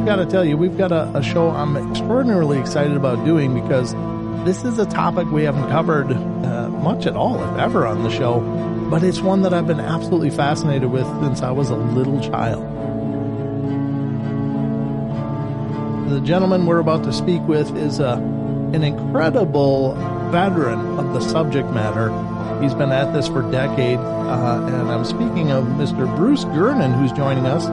got to tell you, we've got a show I'm extraordinarily excited about doing because this is a topic we haven't covered much at all, if ever, on the show. But it's one that I've been absolutely fascinated with since I was a little child. The gentleman we're about to speak with is an incredible veteran of the subject matter. He's been at this for decades, and I'm speaking of Mr. Bruce Gernon, who's joining us.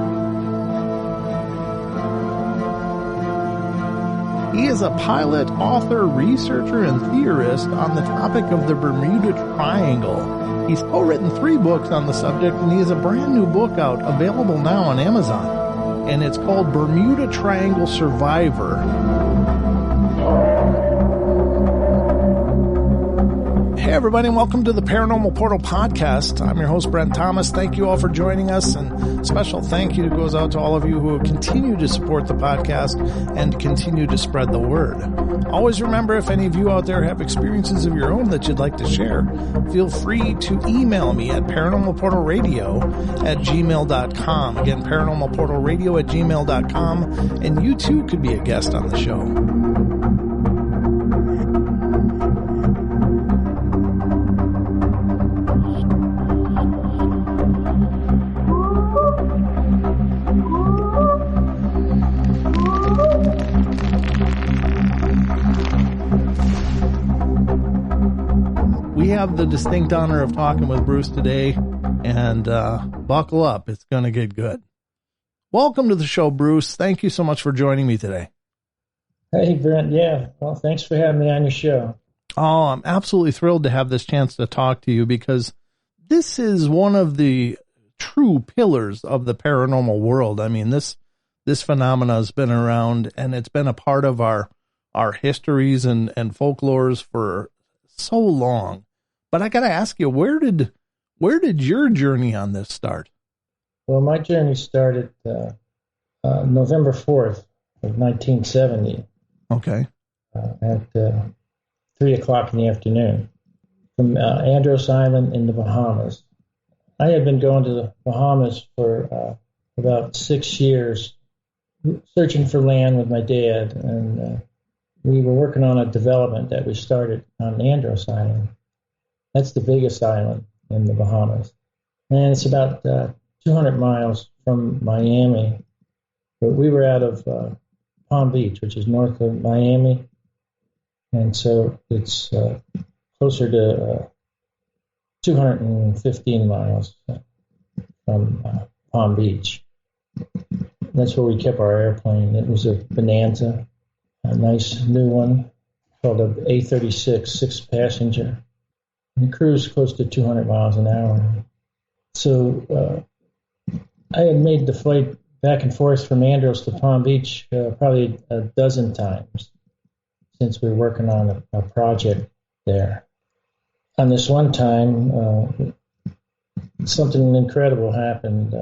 He is a pilot, author, researcher, and theorist on the topic of the Bermuda Triangle. He's co-written 3 books on the subject, and he has a brand new book out, available now on Amazon, and it's called Bermuda Triangle Survivor. Hey everybody, and welcome to the Paranormal Portal Podcast. I'm your host, Brent Thomas. Thank you all for joining us, and special thank you goes out to all of you who continue to support the podcast and continue to spread the word. Always remember, if any of you out there have experiences of your own that you'd like to share, feel free to email me at paranormalportalradio@gmail.com. Again, paranormalportalradio@gmail.com, and you too could be a guest on the show. We have the distinct honor of talking with Bruce today, and buckle up, it's going to get good. Welcome to the show, Bruce. Thank you so much for joining me today. Hey, Brent. Yeah, well, thanks for having me on your show. Oh, I'm absolutely thrilled to have this chance to talk to you because this is one of the true pillars of the paranormal world. I mean, this phenomena has been around, and it's been a part of our histories and folklores for so long. But I got to ask you, where did your journey on this start? Well, my journey started November 4th of 1970. Okay. At 3 o'clock in the afternoon from Andros Island in the Bahamas. I had been going to the Bahamas for about 6 years, searching for land with my dad, and we were working on a development that we started on Andros Island. That's the biggest island in the Bahamas. And it's about 200 miles from Miami. But we were out of Palm Beach, which is north of Miami. And so it's closer to 215 miles from Palm Beach. That's where we kept our airplane. It was a Bonanza, a nice new one called a A36, 6-passenger. And cruised close to 200 miles an hour. So I had made the flight back and forth from Andros to Palm Beach probably a dozen times since we were working on a project there. On this one time, something incredible happened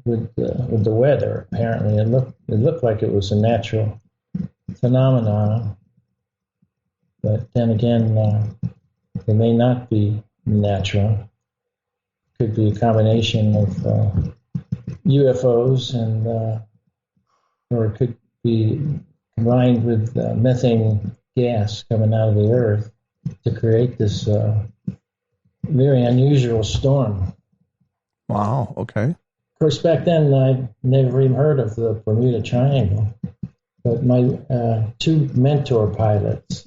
with the weather. Apparently, it looked like it was a natural phenomenon. But then again, it may not be natural. It could be a combination of UFOs, and or it could be combined with methane gas coming out of the earth to create this very unusual storm. Wow, okay. Of course, back then, I never even heard of the Bermuda Triangle. But my 2 mentor pilots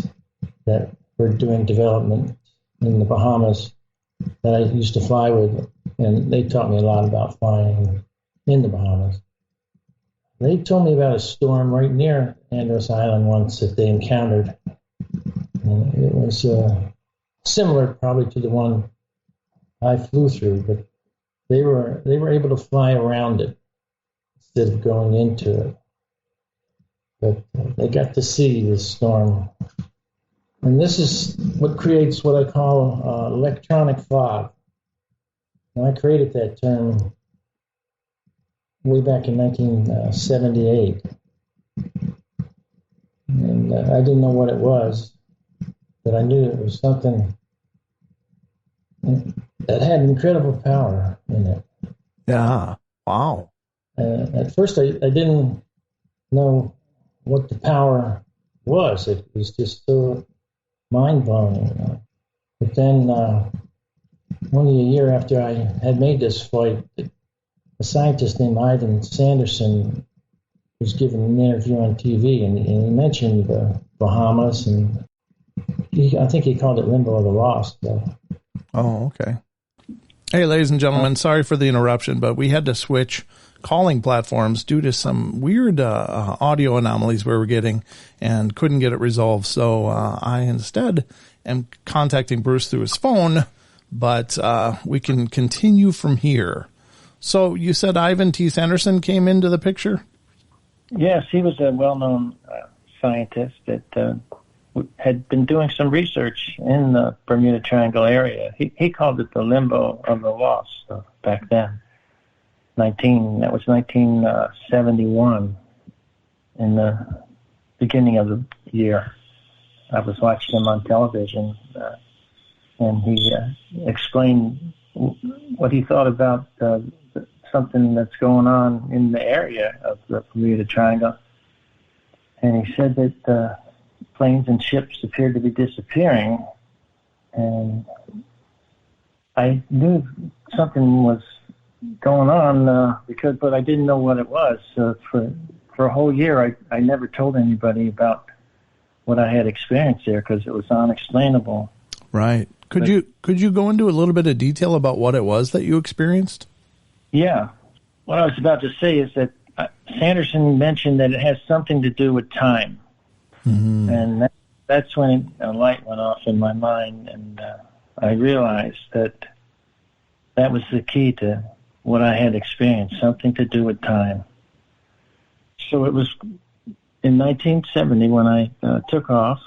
that were doing development in the Bahamas that I used to fly with, and they taught me a lot about flying in the Bahamas. They told me about a storm right near Andros Island once that they encountered. And it was similar probably to the one I flew through, but they were able to fly around it instead of going into it. But they got to see this storm. And this is what creates what I call electronic fog. And I created that term way back in 1978. And I didn't know what it was, but I knew it was something that had incredible power in it. Yeah. Wow. At first, I didn't know what the power was. It was just so mind-blowing. But then, only a year after I had made this flight, a scientist named Ivan Sanderson was given an interview on TV, and he mentioned the Bahamas, and I think he called it Limbo of the Lost. Oh, okay. Hey, ladies and gentlemen, sorry for the interruption, but we had to switch calling platforms due to some weird audio anomalies we were getting and couldn't get it resolved. So I instead am contacting Bruce through his phone, but we can continue from here. So you said Ivan T. Sanderson came into the picture? Yes, he was a well-known scientist that had been doing some research in the Bermuda Triangle area. He called it the Limbo of the Lost back then. That was 1971, in the beginning of the year. I was watching him on television, and he explained what he thought about something that's going on in the area of the Bermuda Triangle. And he said that planes and ships appeared to be disappearing, and I knew something was going on but I didn't know what it was. So for a whole year, I never told anybody about what I had experienced there because it was unexplainable. Right. Could you go into a little bit of detail about what it was that you experienced? Yeah. What I was about to say is that Sanderson mentioned that it has something to do with time. Mm-hmm. And that's when a light went off in my mind, and I realized that was the key to what I had experienced, something to do with time. So it was in 1970 when I took off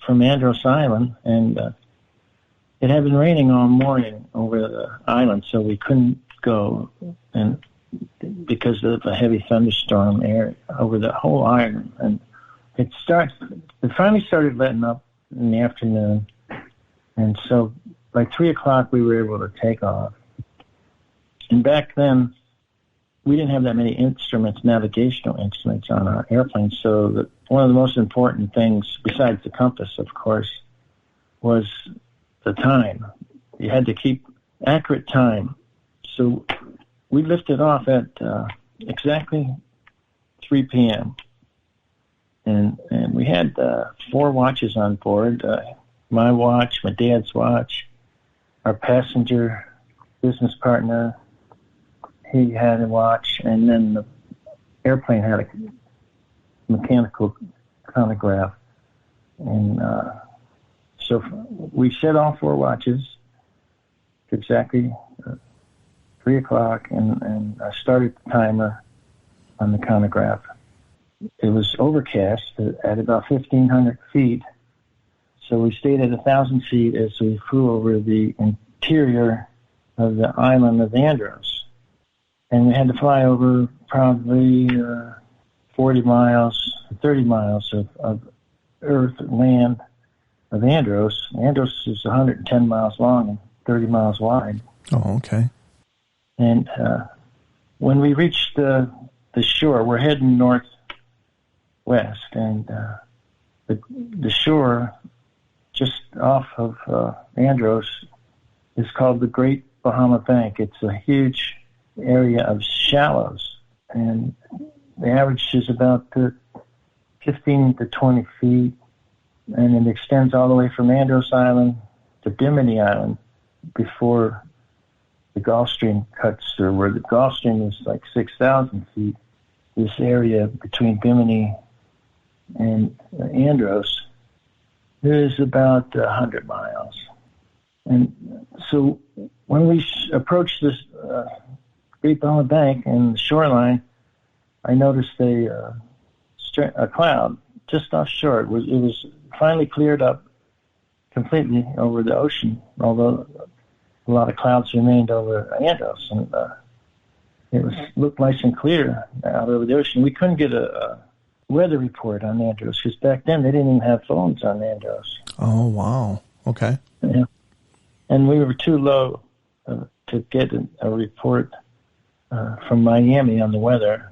from Andros Island, and it had been raining all morning over the island, so we couldn't go, and because of a heavy thunderstorm area over the whole island. And it finally started letting up in the afternoon, and so by 3 o'clock we were able to take off. And back then, we didn't have that many navigational instruments on our airplane, so one of the most important things, besides the compass, of course, was the time. You had to keep accurate time. So we lifted off at exactly 3 p.m., and we had 4 watches on board, my watch, my dad's watch, our passenger business partner, he had a watch, and then the airplane had a mechanical chronograph. And so we set all 4 watches to exactly 3 o'clock, and I started the timer on the chronograph. It was overcast at about 1,500 feet, so we stayed at 1,000 feet as we flew over the interior of the island of Andros. And we had to fly over probably 40 miles, 30 miles of earth, land of Andros. Andros is 110 miles long and 30 miles wide. Oh, okay. And when we reached the shore, we're heading northwest, and the shore just off of Andros is called the Great Bahama Bank. It's a huge area of shallows, and the average is about 15 to 20 feet, and it extends all the way from Andros Island to Bimini Island before the Gulf Stream cuts through, where the Gulf Stream is like 6,000 feet. This area between Bimini and Andros is about 100 miles. And so when we approached this Great Bahama Bank and the shoreline, I noticed a cloud just offshore. It was finally cleared up completely over the ocean, although a lot of clouds remained over Andros, and it looked nice and clear out over the ocean. We couldn't get a weather report on Andros because back then they didn't even have phones on Andros. Oh, wow. Okay. Yeah. And we were too low to get a report from Miami on the weather.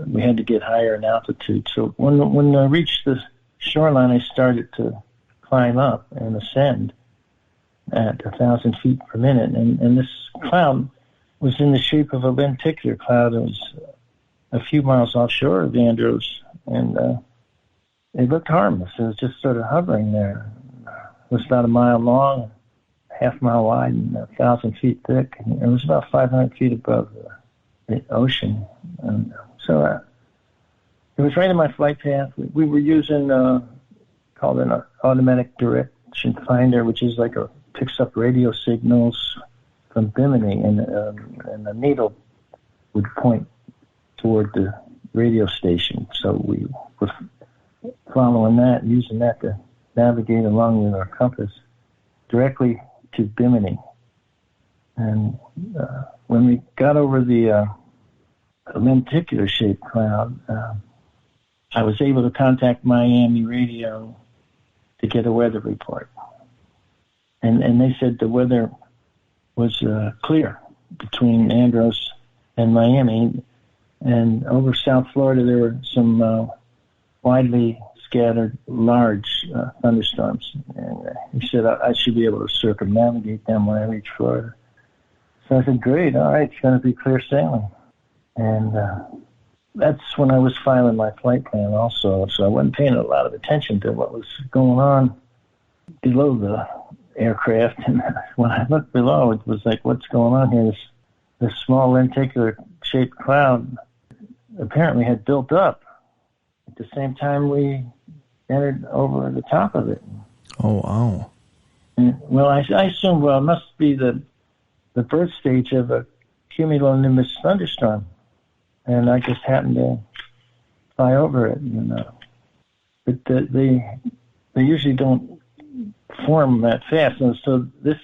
We had to get higher in altitude. So when I reached the shoreline, I started to climb up and ascend at 1,000 feet per minute. And this cloud was in the shape of a lenticular cloud. It was a few miles offshore of Andros, and it looked harmless. It was just sort of hovering there. It was about a mile long, half mile wide, and 1,000 feet thick. And it was about 500 feet above the ocean. And so it was right in my flight path. We were using called an automatic direction finder, which is like picks up radio signals from Bimini, and the needle would point toward the radio station. So we were following that, using that to navigate along with our compass directly to Bimini. And when we got over the lenticular-shaped cloud, I was able to contact Miami radio to get a weather report. And they said the weather was clear between Andros and Miami. And over South Florida, there were some widely scattered large thunderstorms. And he said I should be able to circumnavigate them when I reach Florida. So I said, great, all right, it's going to be clear sailing. And that's when I was filing my flight plan also. So I wasn't paying a lot of attention to what was going on below the aircraft. And when I looked below, it was like, what's going on here? This small lenticular-shaped cloud apparently had built up at the same time we entered over the top of it. Oh, wow. And, well, I assumed, it must be the birth stage of a cumulonimbus thunderstorm. And I just happened to fly over it. But they usually don't form that fast. And so this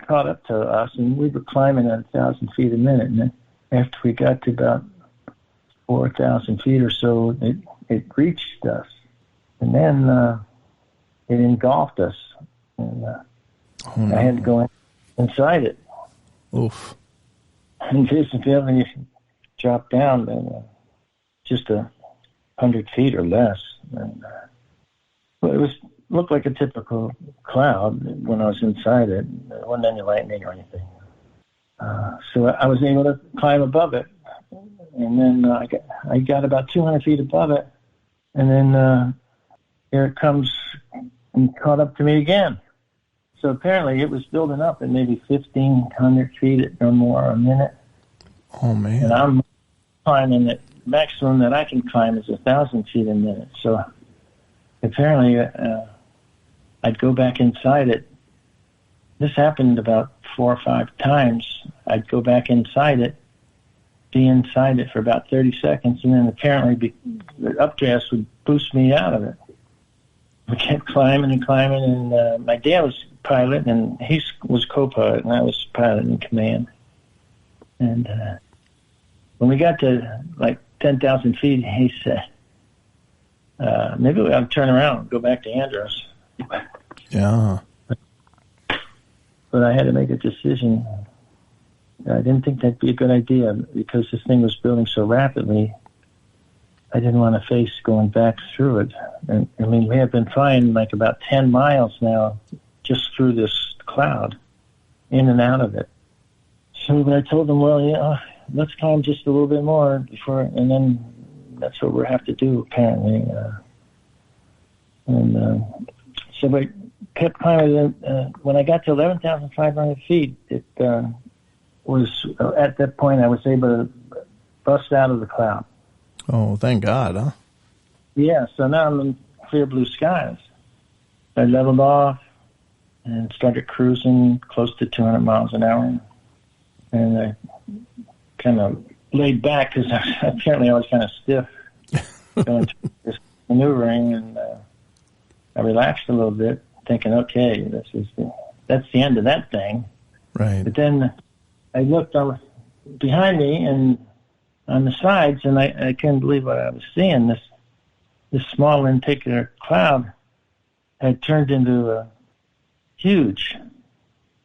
caught up to us, and we were climbing at 1,000 feet a minute. And then after we got to about 4,000 feet or so, it reached us. And then it engulfed us. And I had to go inside it. Oof. And visibility dropped down to just 100 feet or less. And, well, it looked like a typical cloud when I was inside it. There wasn't any lightning or anything. So I was able to climb above it. And then I got about 200 feet above it. And then here it comes and caught up to me again. So apparently it was building up at maybe 1,500 feet or more a minute. Oh, man. And I'm climbing the maximum that I can climb is 1,000 feet a minute. So apparently I'd go back inside it. This happened about 4 or 5 times. I'd go back inside it, be inside it for about 30 seconds, and then apparently the updraft would boost me out of it. We kept climbing and climbing, and my dad was pilot, and he was co-pilot, and I was pilot in command. And when we got to like 10,000 feet, he said, maybe we ought to turn around and go back to Andros. Yeah. But I had to make a decision. I didn't think that'd be a good idea because this thing was building so rapidly. I didn't want to face going back through it. And I mean, we have been flying like about 10 miles now just through this cloud, in and out of it. So I told them, well, yeah, let's climb just a little bit more before, and then that's what we'll have to do, apparently. So we kept climbing. When I got to 11,500 feet, it was, at that point, I was able to bust out of the cloud. Oh, thank God, huh? Yeah, so now I'm in clear blue skies. I leveled off and started cruising close to 200 miles an hour. And I kind of laid back because apparently I was kind of stiff going through this maneuvering, and I relaxed a little bit, thinking, okay, that's the end of that thing. Right. But then I looked behind me and on the sides, and I couldn't believe what I was seeing. This small lenticular cloud had turned into a huge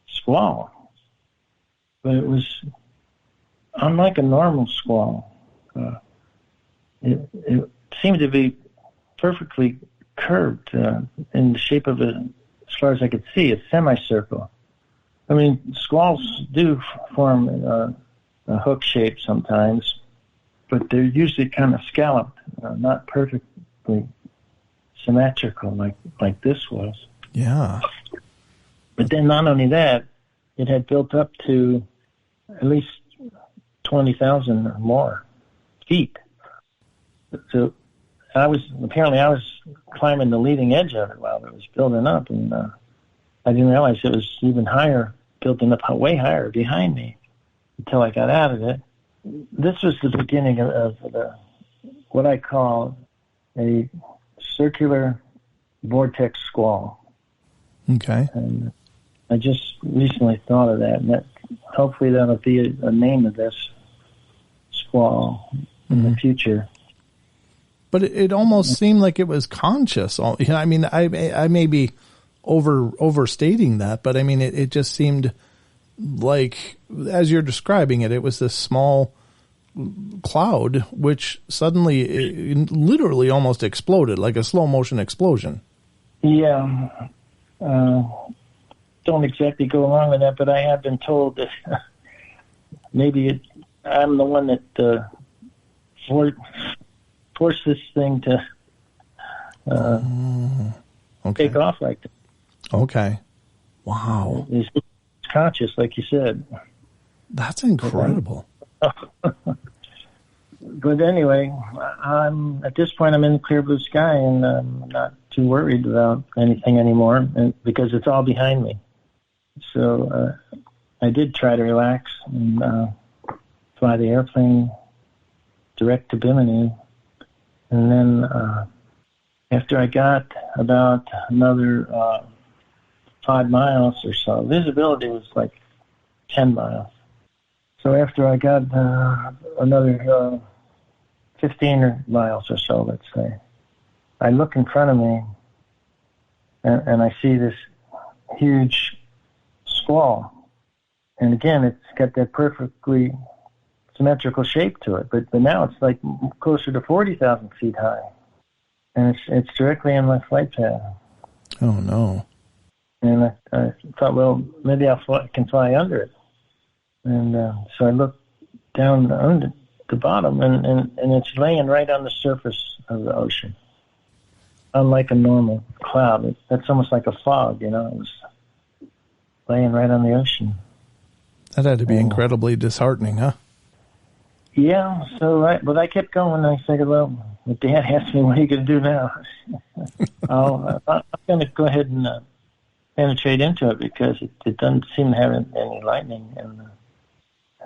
squall. But it was unlike a normal squall. It seemed to be perfectly curved in the shape of as far as I could see, a semicircle. I mean, squalls do form a hook shape sometimes, but they're usually kind of scalloped, not perfectly symmetrical like this was. Yeah. But then not only that, it had built up to at least 20,000 or more feet. So I was climbing the leading edge of it while it was building up, and I didn't realize it was even higher, building up way higher behind me until I got out of it. This was the beginning of what I call a circular vortex squall. Okay. And I just recently thought of that, and hopefully that'll be a name of this squall in the future. But it almost seemed like it was conscious. I mean, I may be overstating that, but I mean, it just seemed like, as you're describing it, it was this small cloud which suddenly it literally almost exploded, like a slow motion explosion. Yeah. Don't exactly go along with that, but I have been told that maybe I'm the one that forced this thing to take off like that. Okay. Wow. It's conscious, like you said. That's incredible. But anyway, at this point, I'm in the clear blue sky, and I'm not too worried about anything anymore, because it's all behind me. So I did try to relax and fly the airplane direct to Bimini. And then after I got about another 5 miles or so, visibility was like 10 miles. So after I got another 15 miles or so, let's say, I look in front of me and I see this huge squall. And again, it's got that perfectly symmetrical shape to it, but now it's like closer to 40,000 feet high. And it's directly in my flight path. Oh, no. And I thought, well, maybe I can fly under it. And so I looked down under the bottom, and it's laying right on the surface of the ocean. Unlike a normal cloud, that's almost like a fog, It was laying right on the ocean. That had to be incredibly disheartening, huh? Yeah, so I kept going, and I figured, well, if Dad asked me, what are you going to do now? I'm going to go ahead and penetrate into it, because it doesn't seem to have any lightning,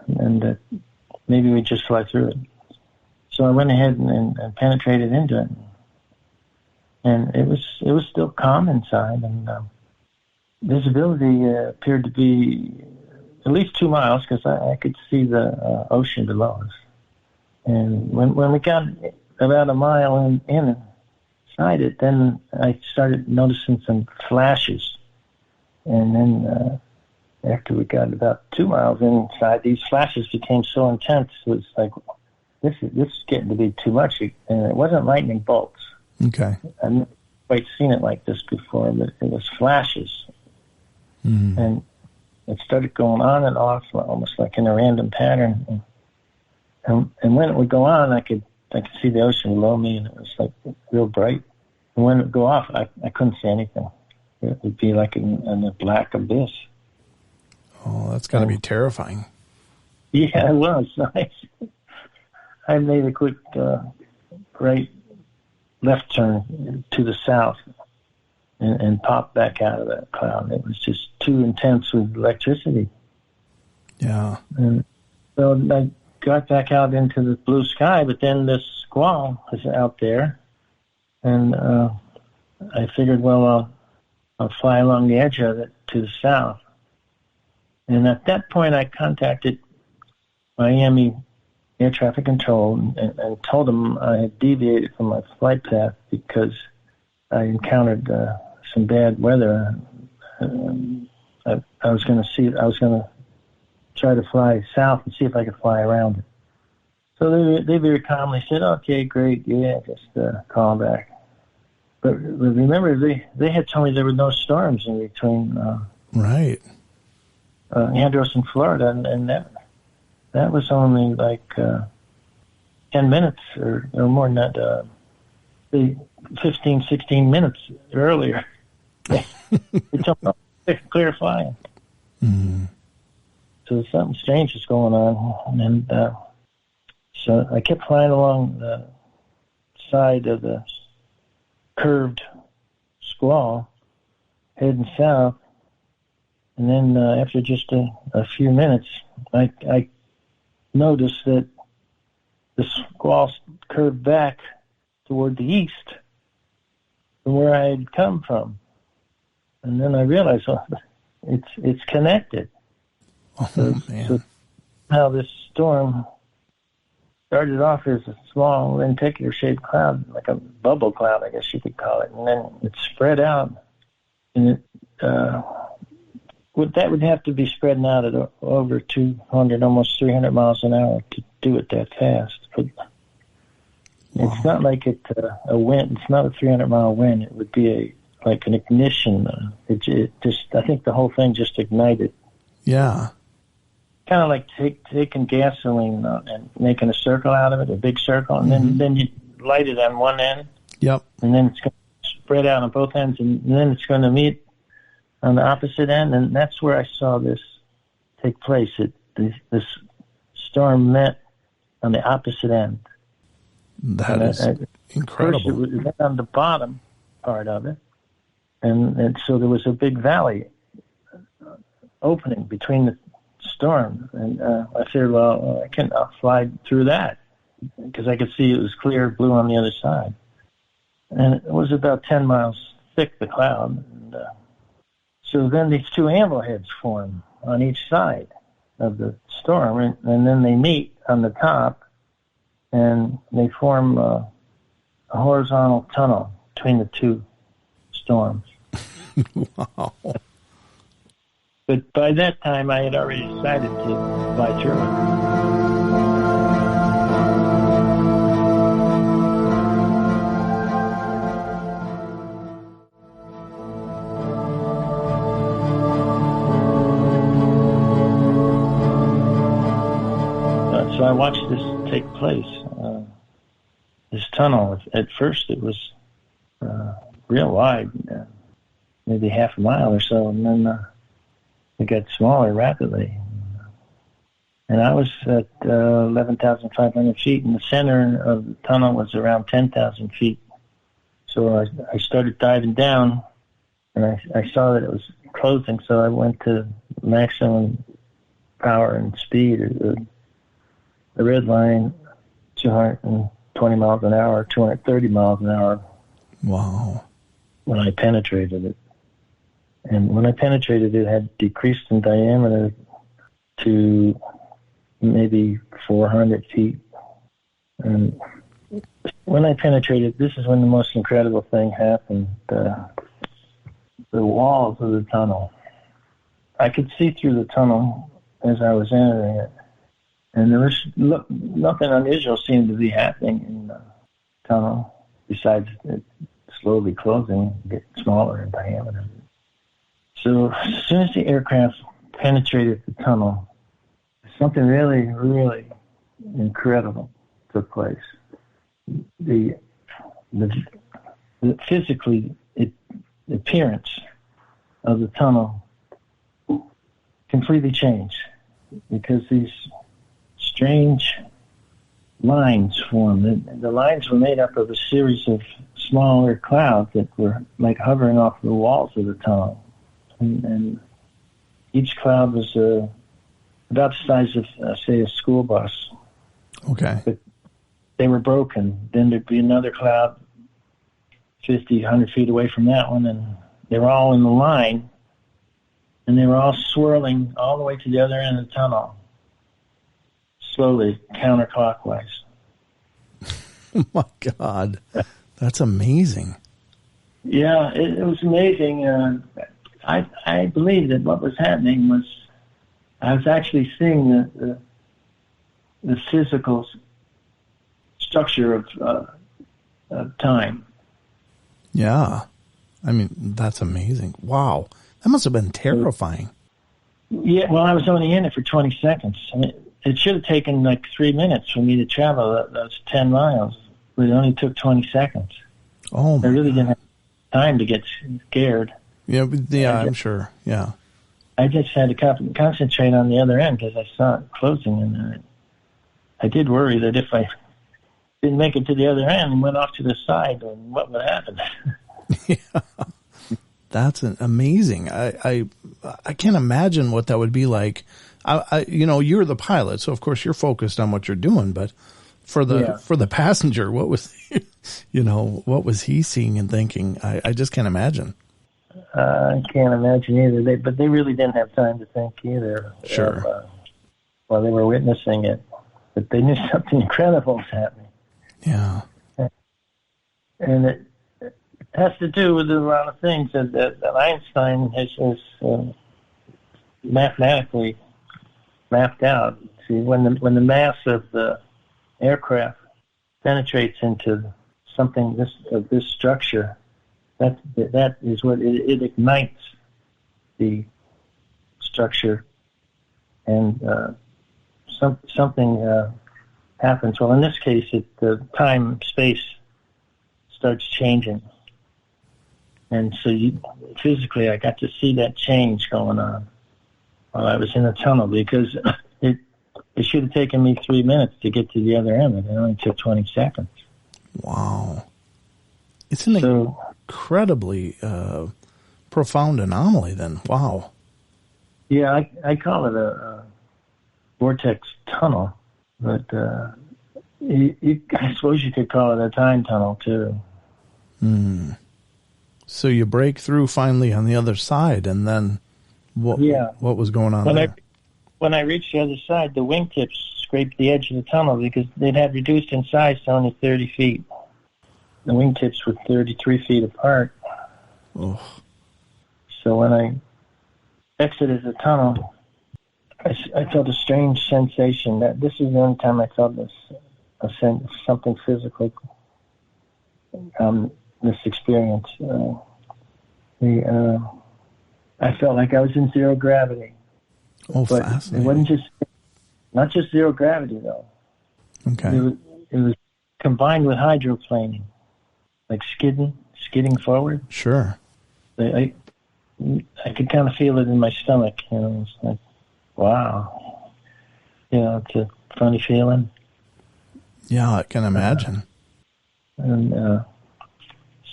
and maybe we just fly through it. So I went ahead and penetrated into it, and it was still calm inside, and visibility appeared to be at least 2 miles, because I could see the ocean below us. And when we got about a mile inside it, then I started noticing some flashes. And then after we got about 2 miles inside, these flashes became so intense, it was like, this is getting to be too much. And it wasn't lightning bolts. Okay. I've never quite seen it like this before, but it was flashes. Mm-hmm. And it started going on and off, almost like in a random pattern. And when it would go on, I could see the ocean below me, and it was like real bright. And when it would go off, I couldn't see anything. It would be like in a black abyss. Oh, that's got to be terrifying. Yeah, it was. I made a quick right left turn to the south and popped back out of that cloud. It was just too intense with electricity. Yeah. And so I got back out into the blue sky, but then this squall was out there, and I figured, well, I'll fly along the edge of it to the south. And at that point, I contacted Miami Air Traffic Control and told them I had deviated from my flight path because I encountered some bad weather. I was going to try to fly south and see if I could fly around it. So they very calmly said, "Okay, great, yeah, just call back." But remember, they had told me there were no storms in between right. Andros and Florida, and that was only like 10 minutes or more than that, 15, 16 minutes earlier. They told me clear flying. Mm-hmm. So something strange was going on, and so I kept flying along the side of the curved squall, heading south, and then after just a few minutes, I noticed that the squall curved back toward the east from where I had come from, and then I realized, it's connected. Oh, man. So how this storm started off as a small lenticular-shaped cloud, like a bubble cloud, I guess you could call it, and then it spread out, and it would have to be spreading out at over 200, almost 300 miles an hour to do it that fast. But it's not like a wind. It's not a 300-mile wind. It would be like an ignition. It just, I think the whole thing just ignited. Yeah. Kind of like taking gasoline and making a circle out of it, a big circle, and then you light it on one end. Yep. And then it's going to spread out on both ends, and then it's going to meet on the opposite end, and that's where I saw this take place. This storm met on the opposite end. That is incredible. First, it was on the bottom part of it, and so there was a big valley opening between the storm, and I said, well, I'll fly through that, because I could see it was clear blue on the other side. And it was about 10 miles thick, the cloud. And, so then these two anvil heads form on each side of the storm, and then they meet on the top, and they form a horizontal tunnel between the two storms. Wow. But by that time, I had already decided to fly through it. So I watched this take place. This tunnel, at first it was real wide, maybe half a mile or so, and then it got smaller rapidly. And I was at 11,500 feet, and the center of the tunnel was around 10,000 feet. So I started diving down, and I saw that it was closing, so I went to maximum power and speed. The red line, 220 miles an hour, 230 miles an hour. Wow. When I penetrated it. And when I penetrated it, had decreased in diameter to maybe 400 feet. And when I penetrated, this is when the most incredible thing happened. The walls of the tunnel. I could see through the tunnel as I was entering it. And there was nothing unusual seemed to be happening in the tunnel, besides it slowly closing, get smaller in diameter. So as soon as the aircraft penetrated the tunnel, something really, really incredible took place. The physically, the appearance of the tunnel completely changed, because these strange lines formed. The lines were made up of a series of smaller clouds that were like hovering off the walls of the tunnel. And each cloud was about the size of, say, a school bus. Okay. But they were broken. Then there'd be another cloud 50, 100 feet away from that one, and they were all in the line, and they were all swirling all the way to the other end of the tunnel, slowly, counterclockwise. Oh, my God. That's amazing. Yeah, it was amazing. I believe that what was happening was I was actually seeing the physical structure of time. Yeah. I mean, that's amazing. Wow. That must have been terrifying. Yeah, well, I was only in it for 20 seconds. I mean, it should have taken like 3 minutes for me to travel those 10 miles, but it only took 20 seconds. Oh, my I really God. didn't have time to get scared. Yeah, I'm sure. Yeah. I just had to concentrate on the other end because I saw it closing, and I did worry that if I didn't make it to the other end and went off to the side, then what would happen? Yeah. That's amazing. I can't imagine what that would be like. You're the pilot, so of course you're focused on what you're doing, but for the passenger, what was he seeing and thinking? I just can't imagine. I can't imagine either. But they really didn't have time to think either. Sure. While they were witnessing it, but they knew something incredible was happening. Yeah. And it has to do with a lot of things that Einstein has mathematically mapped out. See, when the mass of the aircraft penetrates into something this structure, that is what it ignites the structure, and something happens. Well, in this case, the time space starts changing, and so physically, I got to see that change going on while I was in the tunnel, because it should have taken me 3 minutes to get to the other end, and it only took 20 seconds. Wow. It's an incredibly profound anomaly then. Wow. Yeah, I call it a vortex tunnel, but I suppose you could call it a time tunnel too. So you break through finally on the other side, and then what was going on there? When I reached the other side, the wingtips scraped the edge of the tunnel because they'd had reduced in size to only 30 feet. The wingtips were 33 feet apart. Oh. So when I exited the tunnel, I felt a strange sensation. That this is the only time I felt something physical. This experience, I felt like I was in zero gravity. Oh, but fascinating! It wasn't not just zero gravity though. Okay. It was combined with hydroplaning, like skidding forward. Sure. I could kind of feel it in my stomach. It's like, wow. It's a funny feeling. Yeah, I can imagine. And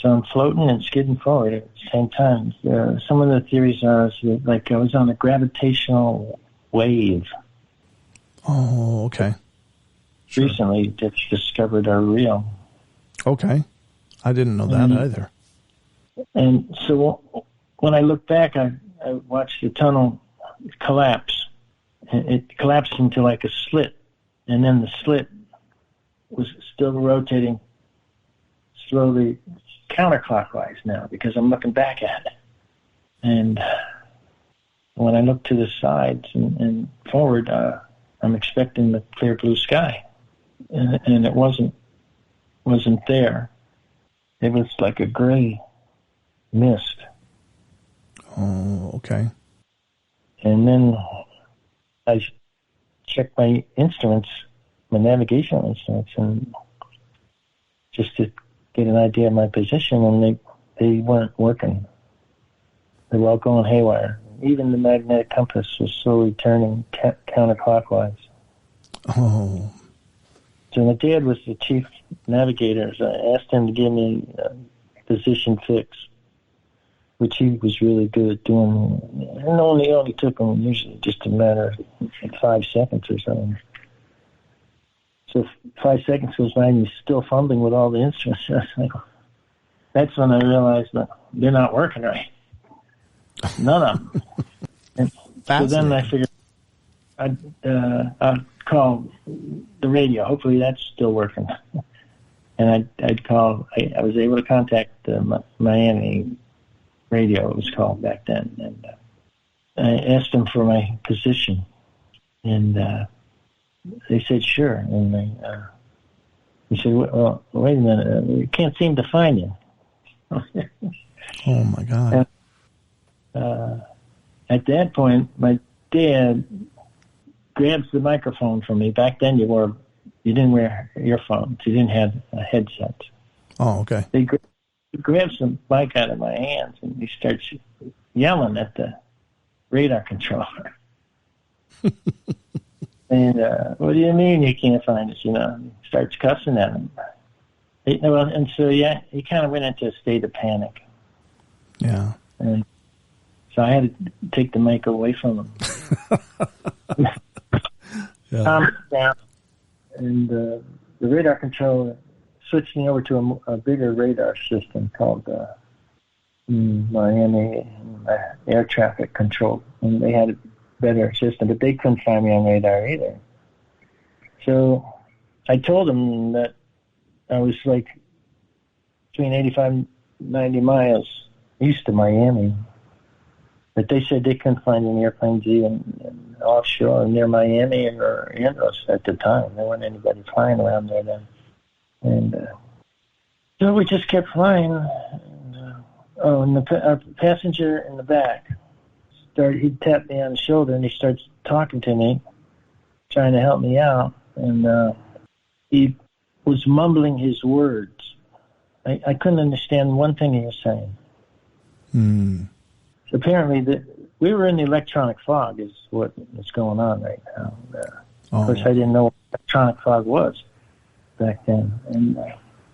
so I'm floating and skidding forward at the same time. Some of the theories are like I was on a gravitational wave. Oh, okay. Sure. Recently discovered are real. Okay. I didn't know that either. And so when I look back, I watched the tunnel collapse. It collapsed into like a slit, and then the slit was still rotating slowly counterclockwise now because I'm looking back at it. And when I look to the sides and forward, I'm expecting the clear blue sky, and it wasn't there. It was like a gray mist. Oh, okay. And then I checked my instruments, my navigational instruments, and just to get an idea of my position, and they weren't working. They were all going haywire. Even the magnetic compass was slowly turning counterclockwise. Oh. So my dad was the chief navigator, so I asked him to give me a position fix, which he was really good at doing. It only took him usually just a matter of 5 seconds or something. So 5 seconds goes by and he's still fumbling with all the instruments. That's when I realized that they're not working right. None of them. And so then I figured I'd call the radio. Hopefully that's still working. And I'd call. I was able to contact the Miami radio, it was called back then. And I asked them for my position. And they said, sure. And he said, well, wait a minute. We can't seem to find you. Oh, my God. And, at that point, my dad grabs the microphone from me. Back then, you didn't wear earphones. You didn't have a headset. Oh, okay. He grabs the mic out of my hands, and he starts yelling at the radar controller. And what do you mean you can't find us? He starts cussing at him. And so, he kind of went into a state of panic. Yeah. And so I had to take the mic away from him. Calm down. And the radar controller switched me over to a bigger radar system called Miami Air Traffic Control. And they had a better system, but they couldn't find me on radar either. So I told them that I was like between 85 and 90 miles east of Miami. But they said they couldn't find any airplanes even offshore near Miami or Andros at the time. There wasn't anybody flying around there then. And so we just kept flying. And our passenger in the back he tapped me on the shoulder and he starts talking to me, trying to help me out. And he was mumbling his words. I couldn't understand one thing he was saying. So apparently, we were in the electronic fog is what is going on right now. Of course, I didn't know what electronic fog was back then. And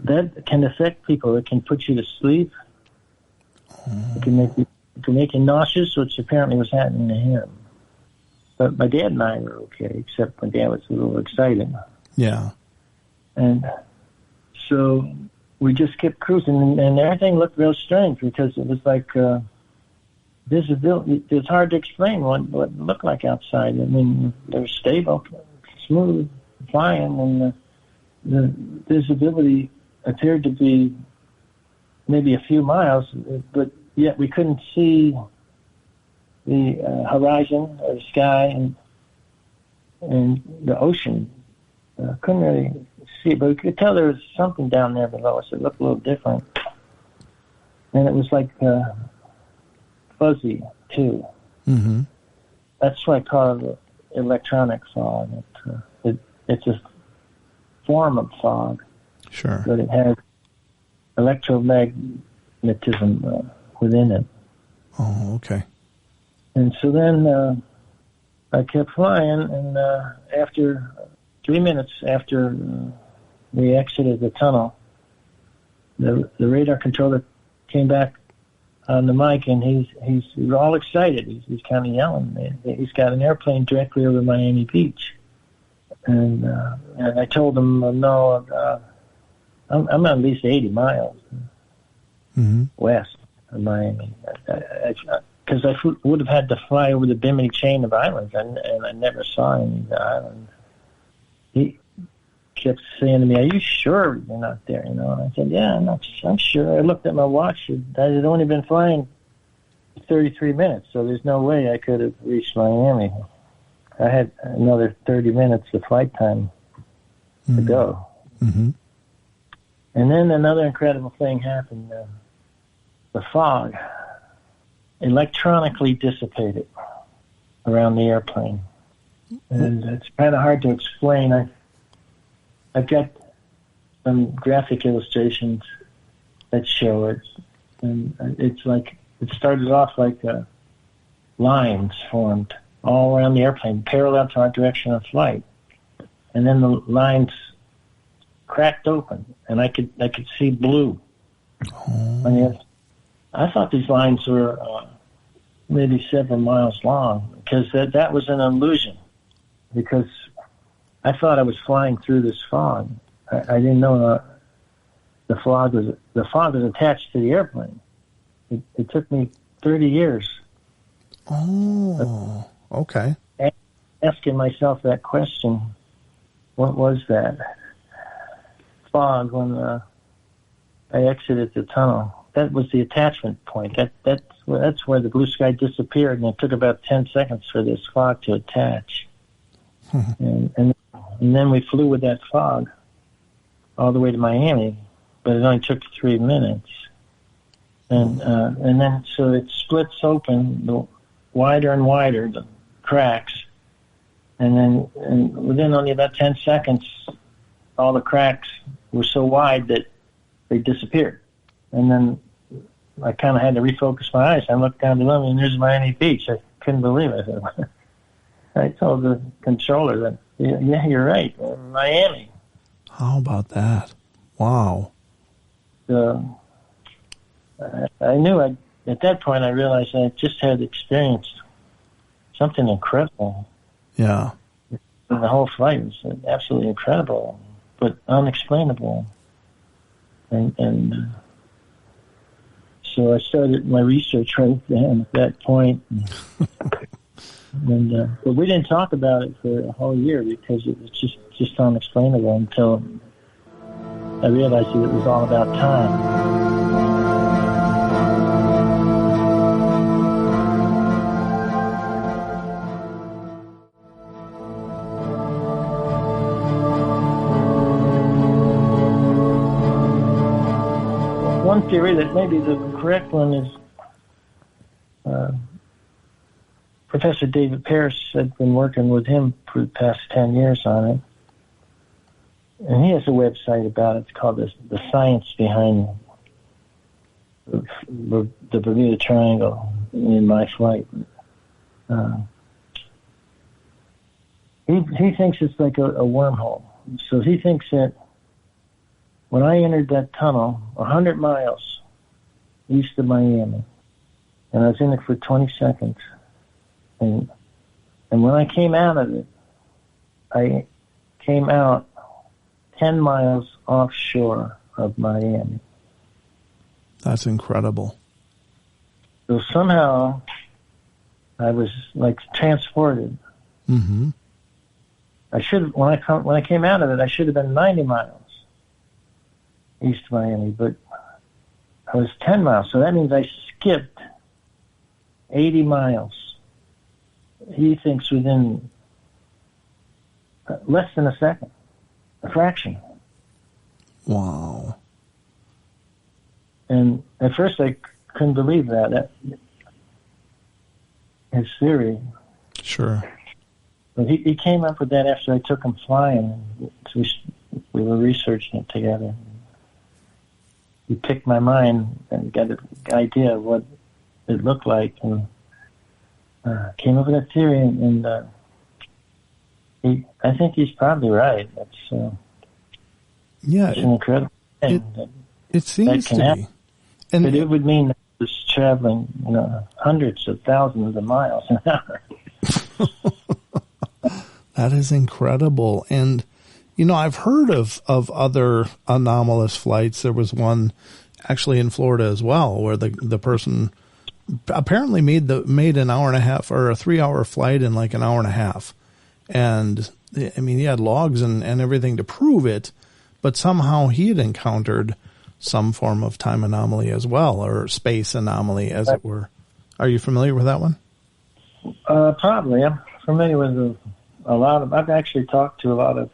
that can affect people. It can put you to sleep. It can make you nauseous, which apparently was happening to him. But my dad and I were okay, except my dad was a little excited. Yeah. And so we just kept cruising, and everything looked real strange because it was like visibility. It's hard to explain what it looked like outside. I mean, they were stable, smooth, flying, and the visibility appeared to be maybe a few miles, but yet we couldn't see the horizon or the sky and the ocean. Couldn't really see it, but we could tell there was something down there below us. It looked a little different. And it was like fuzzy, too. Mm-hmm. That's why I call it electronic fog. It's a form of fog. Sure. But it has electromagnetism within it. Oh, okay. And so then I kept flying, and after 3 minutes after we exited the tunnel, the radar controller came back on the mic, and he's all excited. He's kind of yelling. He's got an airplane directly over Miami Beach, and I told him, no, I'm at least 80 miles west of Miami, because I would have had to fly over the Bimini chain of islands, and I never saw any of the islands. He kept saying to me, "Are you sure you're not there?" And I said, "Yeah, I'm sure." I looked at my watch. I had only been flying 33 minutes, so there's no way I could have reached Miami. I had another 30 minutes of flight time to go. Mm-hmm. And then another incredible thing happened. The fog electronically dissipated around the airplane. And it's kind of hard to explain. I've got some graphic illustrations that show it. And it's like, it started off like lines formed all around the airplane, parallel to our direction of flight. And then the lines cracked open, and I could see blue. Oh. I thought these lines were maybe several miles long, because that was an illusion. Because I thought I was flying through this fog. I didn't know the fog was attached to the airplane. It took me 30 years. Oh, okay. Asking myself that question, what was that fog when I exited the tunnel? That was the attachment point. That's where the blue sky disappeared, and it took about 10 seconds for this fog to attach. and then we flew with that fog all the way to Miami, but it only took 3 minutes. And then so it splits open, the wider and wider, the cracks. And within only about 10 seconds, all the cracks were so wide that they disappeared. And then I kind of had to refocus my eyes. I looked down below me, and there's Miami Beach. I couldn't believe it. I told the controller that, yeah, you're right, Miami. How about that? Wow. I knew at that point I realized I just had experienced something incredible. Yeah. The whole flight was absolutely incredible, but unexplainable. And so I started my research right then at that point. But we didn't talk about it for a whole year because it was just unexplainable until I realized that it was all about time. One theory that maybe the correct one is Professor David Pearce had been working with him for the past 10 years on it. And he has a website about it. It's called The Science Behind the Bermuda Triangle in My Flight. He thinks it's like a wormhole. So he thinks that when I entered that tunnel 100 miles east of Miami, and I was in it for 20 seconds, and when I came out of it, I came out 10 miles offshore of Miami. That's incredible. So somehow I was like transported. Mm-hmm. When I came out of it, I should have been 90 miles east of Miami, but I was 10 miles. So that means I skipped 80 miles. He thinks within less than a second, a fraction. Wow. And at first I couldn't believe that his theory. Sure. But he came up with that after I took him flying. So we were researching it together. He picked my mind and got an idea of what it looked like, and came up with that theory. And I think he's probably right. That's yeah, it's an incredible thing. It seems to be, and but it would mean that it was traveling, hundreds of thousands of miles an hour. That is incredible. And, I've heard of other anomalous flights. There was one actually in Florida as well, where the person apparently made an hour and a half or a 3-hour flight in like an hour and a half. And I mean, he had logs and everything to prove it, but somehow he had encountered some form of time anomaly as well, or space anomaly, as it were. Are you familiar with that one? Probably. I'm familiar with a lot of. I've actually talked to a lot of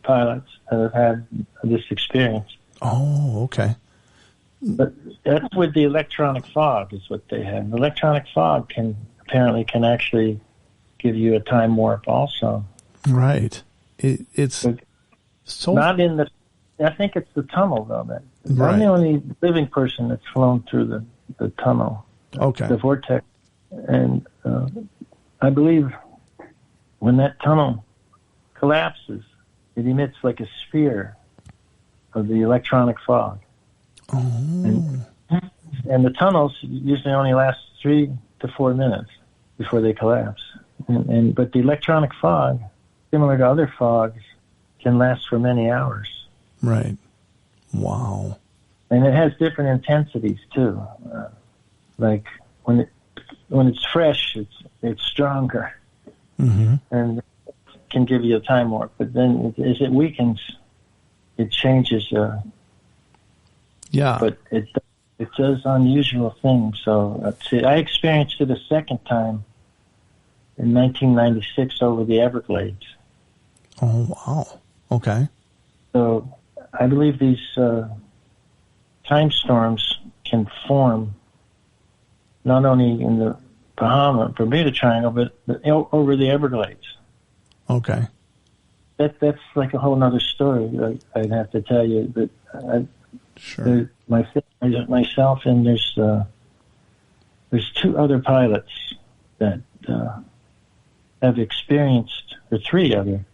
pilots that have had this experience. Oh, okay. But that's with the electronic fog is what they have. The electronic fog can actually give you a time warp also. Right. It's so not in the. I think it's the tunnel though. Right. I'm the only living person that's flown through the tunnel. Okay. The vortex, and I believe when that tunnel collapses, it emits like a sphere of the electronic fog. Oh. And the tunnels usually only last 3 to 4 minutes before they collapse. But the electronic fog, similar to other fogs, can last for many hours. Right. Wow. And it has different intensities too. Like when it's fresh, it's stronger, and can give you a time warp. But then as it weakens, it changes. Yeah. But it does unusual things. So I experienced it a second time in 1996 over the Everglades. Oh, wow. Okay. So I believe these time storms can form not only in the Bermuda Triangle, but over the Everglades. Okay. That's like a whole other story. I'd have to tell you, but Sure. Myself and there's two other pilots that have experienced, or three other,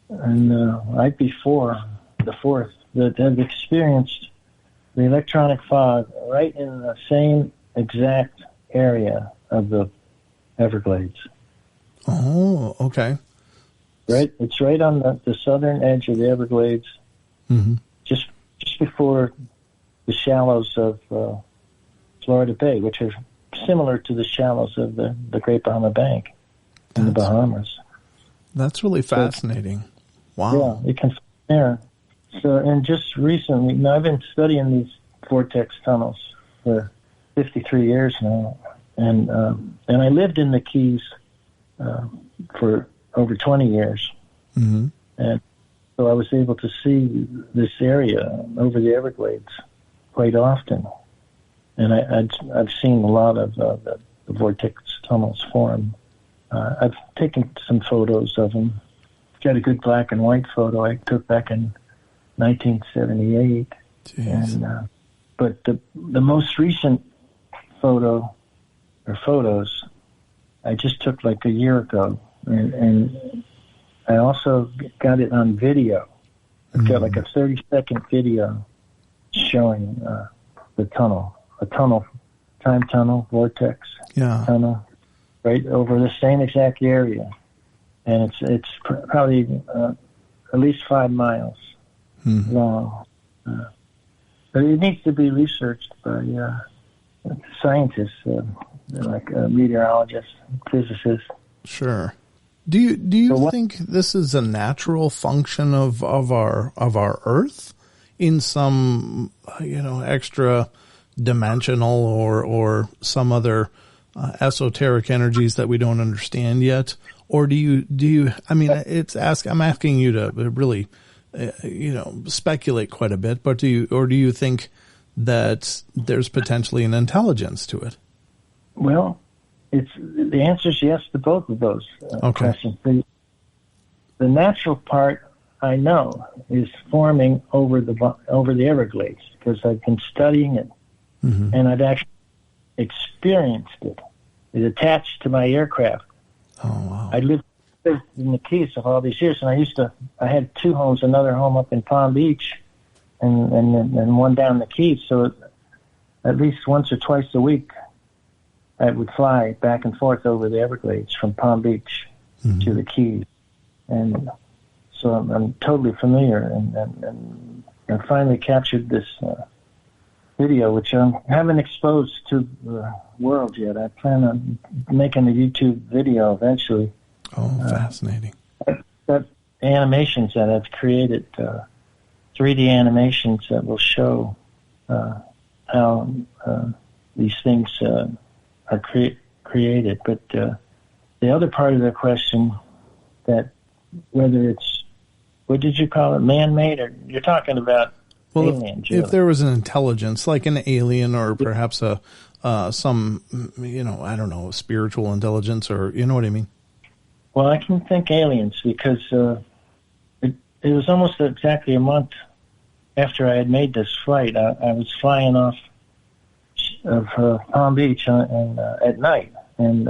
and I'd be the fourth, that have experienced the electronic fog right in the same exact area of the Everglades. Oh, okay. Right, it's right on the southern edge of the Everglades, just before the shallows of Florida Bay, which are similar to the shallows of the Great Bahama Bank in the Bahamas. That's really fascinating. Wow. Yeah, it can there. So, and just recently, now I've been studying these vortex tunnels for 53 years now, and I lived in the Keys for over 20 years, and so I was able to see this area over the Everglades quite often, and I've seen a lot of the vortex tunnels form. I've taken some photos of them. Got a good black and white photo I took back in 1978. Jeez. And but the most recent photos I just took like a year ago, and I also got it on video. I've got like a 30-second video showing the tunnel, time tunnel, vortex tunnel, right over the same exact area, and it's probably at least 5 miles long. But it needs to be researched by scientists, like meteorologists, physicists. Sure. Do you think this is a natural function of our Earth in some extra dimensional or some other esoteric energies that we don't understand yet? Or do you I mean, I'm asking you to really speculate quite a bit, but do you think that there's potentially an intelligence to it? Well, the answer is yes to both of those questions. The natural part I know is forming over the Everglades, because I've been studying it, and I've actually experienced it. It's attached to my aircraft. Oh wow! I lived in the Keys for all these years, and I had two homes, another home up in Palm Beach, and one down the Keys. So at least once or twice a week, I would fly back and forth over the Everglades from Palm Beach to the Keys, and so I'm totally familiar. And I finally captured this video, which I haven't exposed to the world yet. I plan on making a YouTube video eventually. Oh, fascinating! That animations that I've created, 3D animations that will show how these things are created. But the other part of the question, that whether it's, what did you call it, man-made, or you're talking about aliens? If there was an intelligence, like an alien, or perhaps some I don't know, spiritual intelligence, or you know what I mean? Well, I can think aliens, because it was almost exactly a month after I had made this flight. I was flying off of Palm Beach at night, and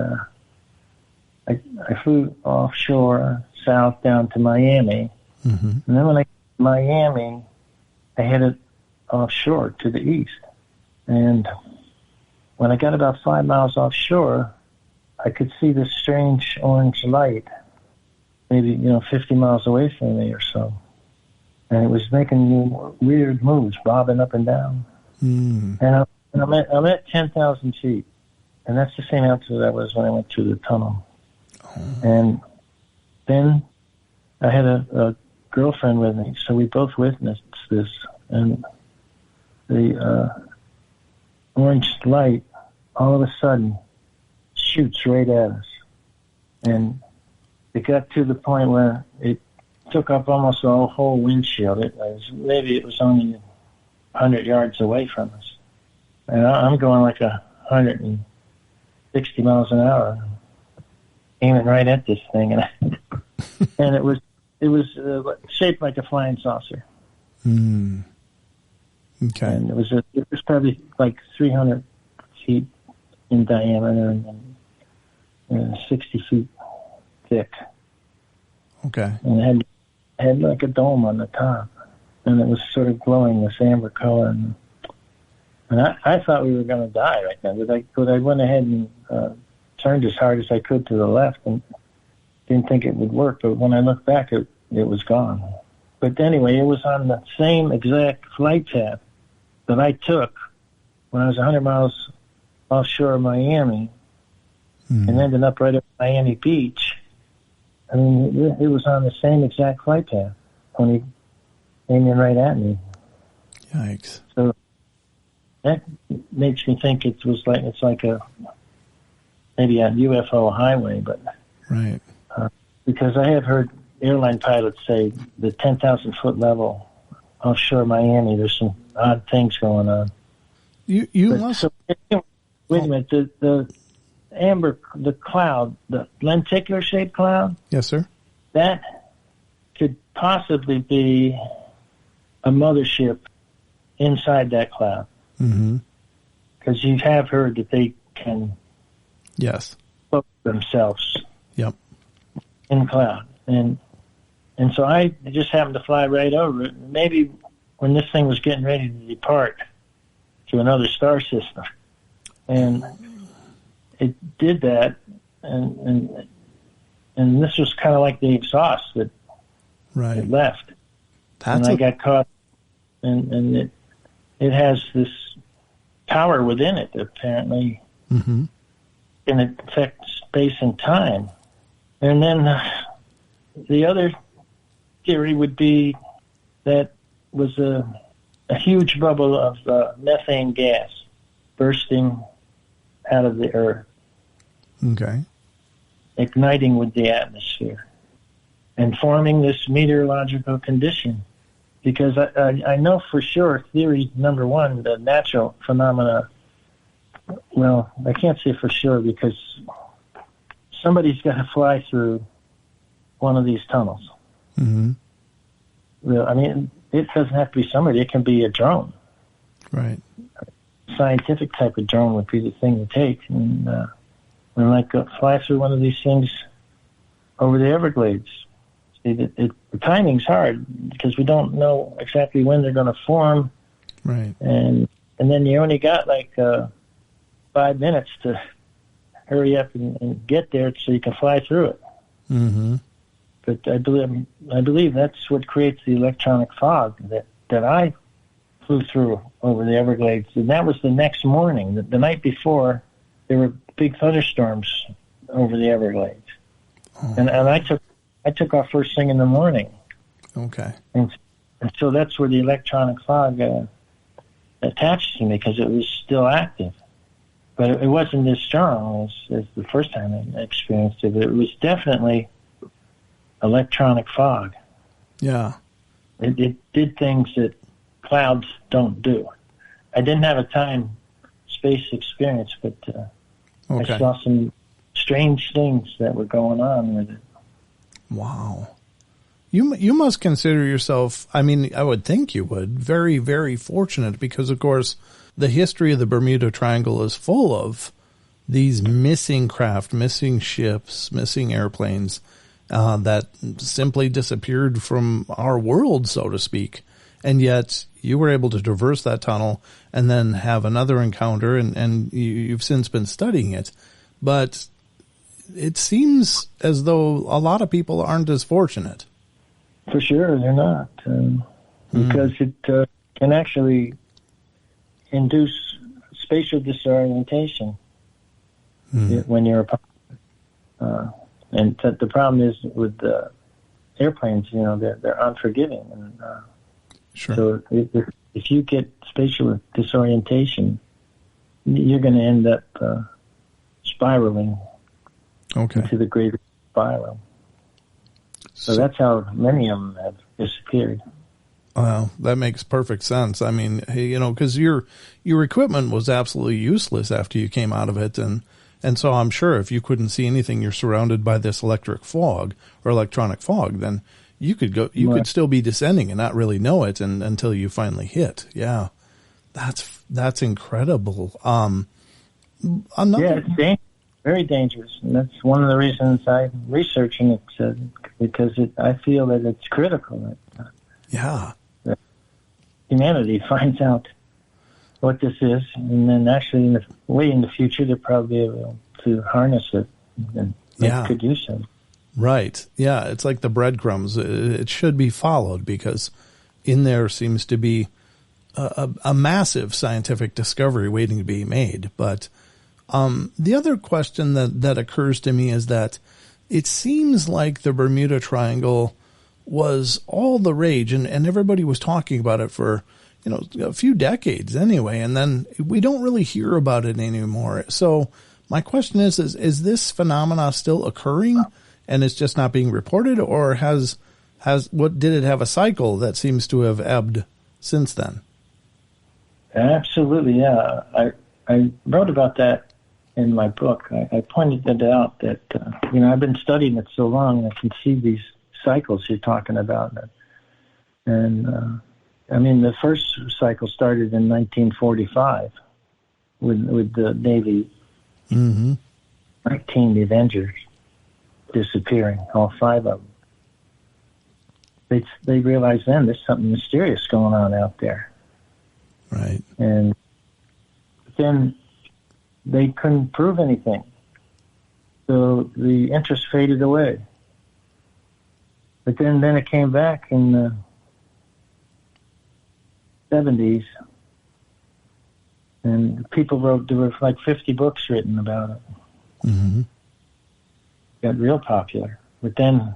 I flew offshore south down to Miami, and then when I got to Miami, I headed offshore to the east, and when I got about 5 miles offshore, I could see this strange orange light, maybe 50 miles away from me or so, and it was making weird moves, bobbing up and down. And I'm at 10,000 feet, and that's the same altitude I was when I went through the tunnel. And then I had a girlfriend with me, so we both witnessed this, and the orange light all of a sudden shoots right at us, and it got to the point where it took up almost the whole windshield. Maybe it was only 100 yards away from us. And I'm going like 160 miles an hour, aiming right at this thing. And it was shaped like a flying saucer. Mm. Okay. And it was probably like 300 feet in diameter and 60 feet thick. Okay. And it had like a dome on the top, and it was sort of glowing this amber color. And I thought we were going to die right then, but I went ahead and turned as hard as I could to the left, and didn't think it would work. But when I looked back, it was gone. But anyway, it was on the same exact flight path that I took when I was 100 miles offshore of Miami, and ended up right at Miami Beach. I mean, it was on the same exact flight path when he came in right at me. Yikes! So that makes me think it's like maybe a UFO highway, but right. Because I have heard airline pilots say the 10,000 foot level offshore Miami, there's some odd things going on. You must. So, wait a minute. The cloud, the lenticular shaped cloud. Yes, sir. That could possibly be a mothership inside that cloud. Mm-hmm. Because you have heard that they can. Yes. Boat themselves. Yep. In the cloud, and so I just happened to fly right over it. Maybe when this thing was getting ready to depart to another star system, and it did that, and this was kind of like the exhaust that it left. And I got caught, and it has this power within it apparently, and it affects space and time. And then the other theory would be that was a huge bubble of methane gas bursting out of the Earth. Okay. Igniting with the atmosphere and forming this meteorological condition. Because I know for sure theory number one, the natural phenomena, well, I can't say for sure because somebody's got to fly through one of these tunnels. Mm-hmm. Well, I mean, it doesn't have to be somebody. It can be a drone. Right. A scientific type of drone would be the thing to take. And when I fly through one of these things over the Everglades, see, the timing's hard because we don't know exactly when they're going to form. Right. And then you only got like 5 minutes to hurry up and get there so you can fly through it. Mm-hmm. But I believe that's what creates the electronic fog that I flew through over the Everglades. And that was the next morning. The night before, there were big thunderstorms over the Everglades. Oh. And I took off first thing in the morning. Okay. And so that's where the electronic fog attached to me because it was still active. But it wasn't as strong as the first time I experienced it. But it was definitely electronic fog. Yeah. It did things that clouds don't do. I didn't have a time-space experience, but I saw some strange things that were going on with it. Wow. You must consider yourself, I mean, I would think you would, very, very fortunate because, of course, the history of the Bermuda Triangle is full of these missing craft, missing ships, missing airplanes that simply disappeared from our world, so to speak. And yet you were able to traverse that tunnel and then have another encounter, and you've since been studying it. But it seems as though a lot of people aren't as fortunate. For sure, they're not. Because it can actually induce spatial disorientation when you're and the problem is with airplanes, you know, they're unforgiving. And sure. So if you get spatial disorientation, you're going to end up spiraling into the greater spiral. So that's how many of them have disappeared. Well, that makes perfect sense. I mean, because your equipment was absolutely useless after you came out of it, and so I'm sure if you couldn't see anything, you're surrounded by this electronic fog, then you could still be descending and not really know it until you finally hit. Yeah, that's incredible. It's very dangerous, and that's one of the reasons I'm researching it, because I feel that it's critical. Yeah. Humanity finds out what this is, and then actually in the future they'll probably be able to harness it and make good use of it. Right. Yeah, it's like the breadcrumbs. It should be followed, because in there seems to be a massive scientific discovery waiting to be made. But the other question that occurs to me is that it seems like the Bermuda Triangle was all the rage, and everybody was talking about it for, a few decades anyway, and then we don't really hear about it anymore. So my question is this phenomena still occurring and it's just not being reported, or did it have a cycle that seems to have ebbed since then? Absolutely, yeah. I wrote about that in my book. I pointed it out that, I've been studying it so long, I can see these cycles you're talking about. And, the first cycle started in 1945 with the Navy, 19 the Avengers disappearing, all 5 of them. They realized then there's something mysterious going on out there. Right. And then they couldn't prove anything. So the interest faded away. But then it came back in the 70s, and people there were like 50 books written about it. Mm-hmm. Got real popular. But then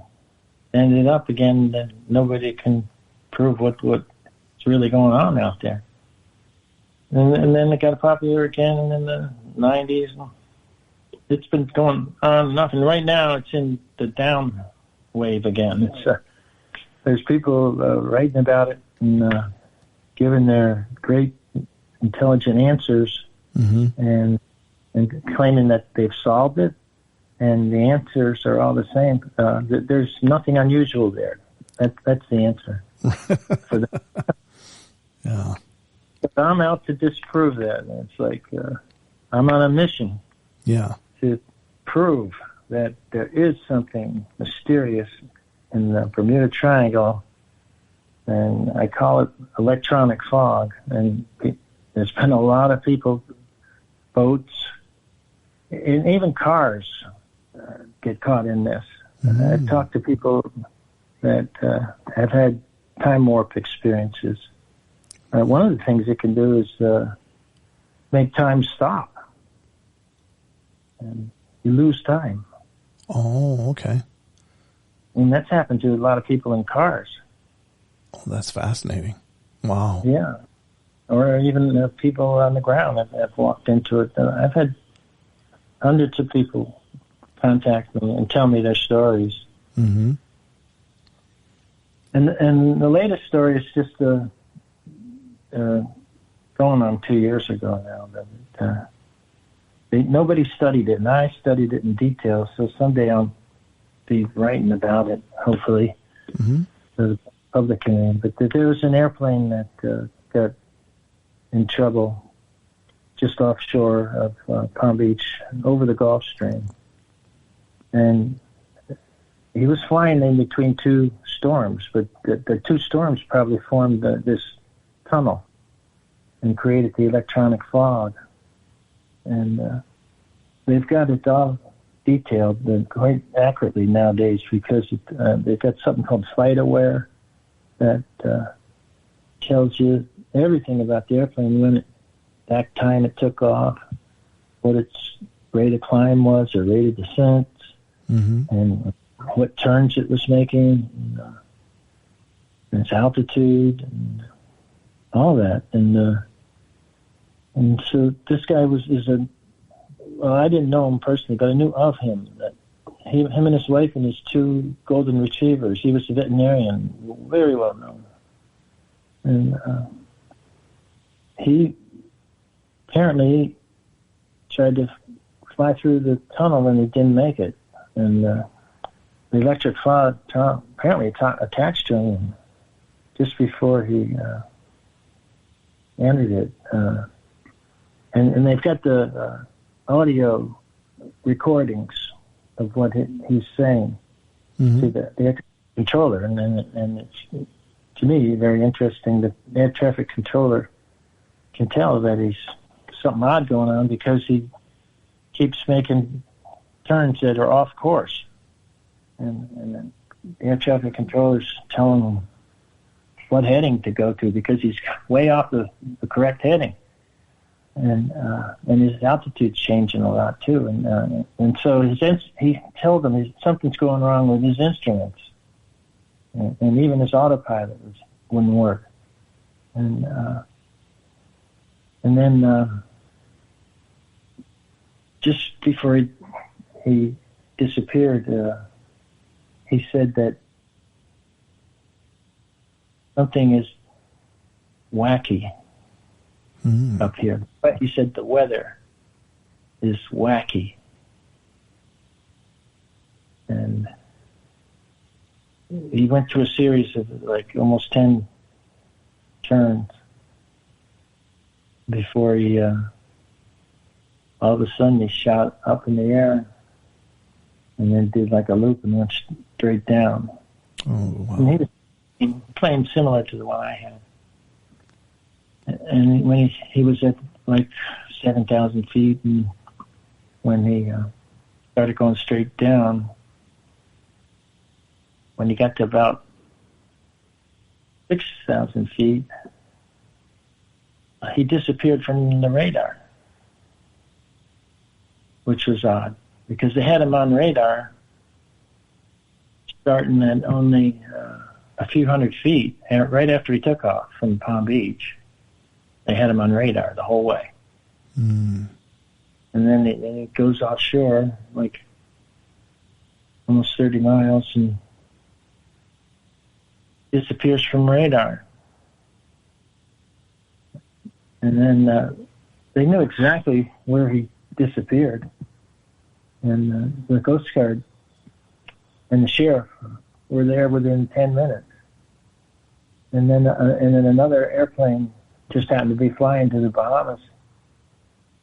ended up again that nobody can prove what's really going on out there. And then it got popular again in the 90s. It's been going on and off, and right now it's in the down wave again. There's people writing about it and giving their great intelligent answers, and claiming that they've solved it, and the answers are all the same. There's nothing unusual there. That's the answer. For that. Yeah. But I'm out to disprove that. It's like I'm on a mission. Yeah. To prove that there is something mysterious in the Bermuda Triangle, and I call it electronic fog. And there's been a lot of people, boats, and even cars get caught in this. I've talked to people that have had time warp experiences. One of the things it can do is make time stop, and you lose time. Oh, okay. And that's happened to a lot of people in cars. Oh, that's fascinating. Wow. Yeah. Or even people on the ground have walked into it. I've had hundreds of people contact me and tell me their stories. Mm-hmm. And the latest story is just going on 2 years ago now. Nobody studied it, and I studied it in detail, so someday I'll be writing about it, hopefully, for the public community. But there was an airplane that got in trouble just offshore of Palm Beach, over the Gulf Stream. And he was flying in between 2 storms, but the 2 storms probably formed this tunnel and created the electronic fog. And they've got it all detailed quite accurately nowadays, because they've got something called flight aware that tells you everything about the airplane, when that time it took off, what its rate of climb was or rate of descent, and what turns it was making, and its altitude, and all that. And so this guy I didn't know him personally, but I knew of him, that him and his wife and his 2 golden retrievers. He was a veterinarian, very well known. And he apparently tried to fly through the tunnel and he didn't make it. And the electric fog apparently attached to him just before he entered it. And they've got the audio recordings of what he's saying to the air controller. And it's, to me, very interesting that the air traffic controller can tell that he's something odd going on because he keeps making turns that are off course. And the air traffic controller's telling him what heading to go to because he's way off the correct heading. And his altitude's changing a lot too. And so he told them something's going wrong with his instruments. And even his autopilot wouldn't work. And then just before he disappeared, he said that something is wacky up here. But he said the weather is wacky. And he went through a series of like almost 10 turns before he all of a sudden he shot up in the air and then did like a loop and went straight down. Oh, wow. And he was playing similar to the one I had. And when he was at like 7,000 feet, and when he started going straight down, when he got to about 6,000 feet, he disappeared from the radar, which was odd because they had him on radar starting at only a few hundred feet, right after he took off from Palm Beach. They had him on radar the whole way. And then it goes offshore, like almost 30 miles, and disappears from radar. And then they knew exactly where he disappeared. And the Coast Guard and the sheriff were there within 10 minutes. And then another airplane just happened to be flying to the Bahamas.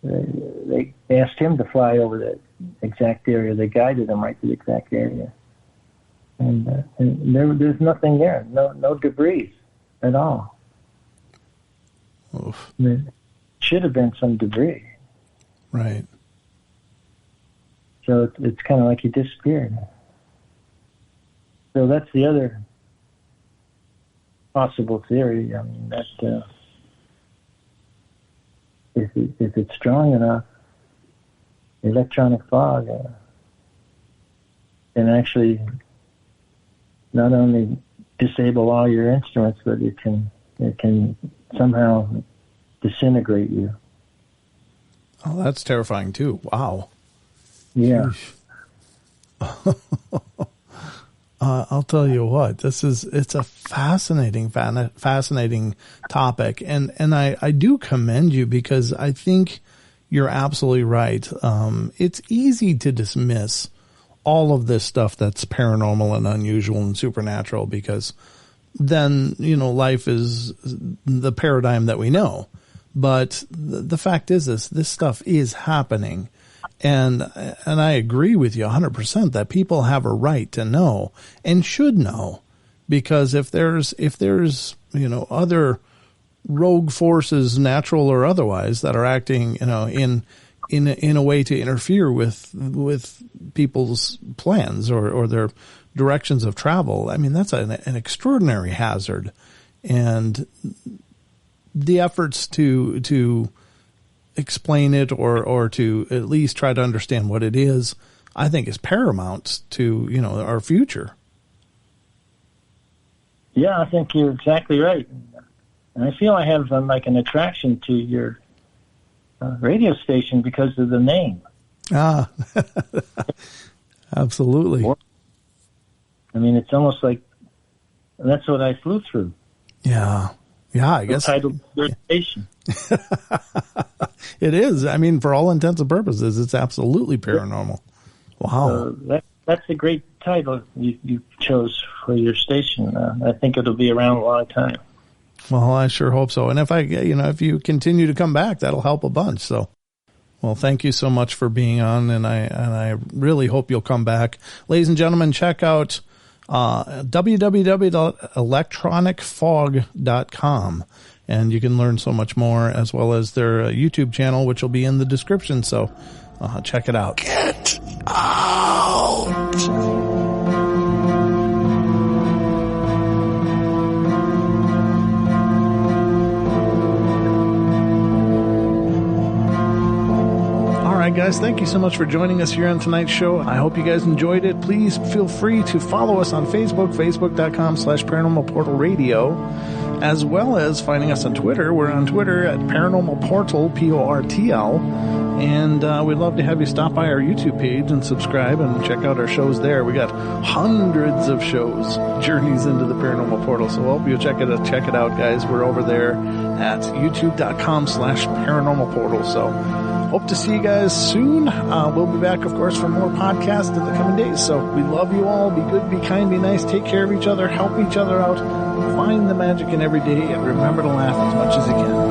They asked him to fly over the exact area. They guided him right to the exact area. And there's nothing there, no debris at all. Oof. There should have been some debris. Right. So it's kind of like he disappeared. So that's the other possible theory. I mean, that if it's strong enough, electronic fog can actually not only disable all your instruments, but it can somehow disintegrate you. Oh, that's terrifying too. Wow. Yeah. I'll tell you what, it's a fascinating topic. And I do commend you because I think you're absolutely right. It's easy to dismiss all of this stuff that's paranormal and unusual and supernatural because then, life is the paradigm that we know. But the fact is this stuff is happening. And I agree with you 100% that people have a right to know and should know, because if there's other rogue forces, natural or otherwise, that are acting in a way to interfere with people's plans or their directions of travel, I mean that's an extraordinary hazard, and the efforts to explain it or to at least try to understand what it is, I think is paramount to, our future. Yeah, I think you're exactly right. And I feel I have like an attraction to your radio station because of the name. Ah, Absolutely. I mean, it's almost like that's what I flew through. Yeah. Yeah, I guess. Titled Station. It is. I mean, for all intents and purposes, it's absolutely paranormal. Wow. That's a great title you chose for your station. I think it'll be around a long time. Well, I sure hope so. And if you continue to come back, that'll help a bunch. So, well, thank you so much for being on, and I really hope you'll come back. Ladies and gentlemen, check out www.electronicfog.com, and you can learn so much more, as well as their YouTube channel, which will be in the description. So check it out. Get out. All right, guys, thank you so much for joining us here on tonight's show. I hope you guys enjoyed it. Please feel free to follow us on Facebook, facebook.com/Paranormal Portal Radio, as well as finding us on Twitter. We're on Twitter at Paranormal Portal, Portl, and we'd love to have you stop by our YouTube page and subscribe and check out our shows there. We got hundreds of shows, Journeys into the Paranormal Portal, so I hope you'll check it out, guys. We're over there at youtube.com/Paranormal Portal, so hope to see you guys soon. We'll be back, of course, for more podcasts in the coming days. So we love you all. Be good, be kind, be nice. Take care of each other. Help each other out. Find the magic in every day. And remember to laugh as much as you can.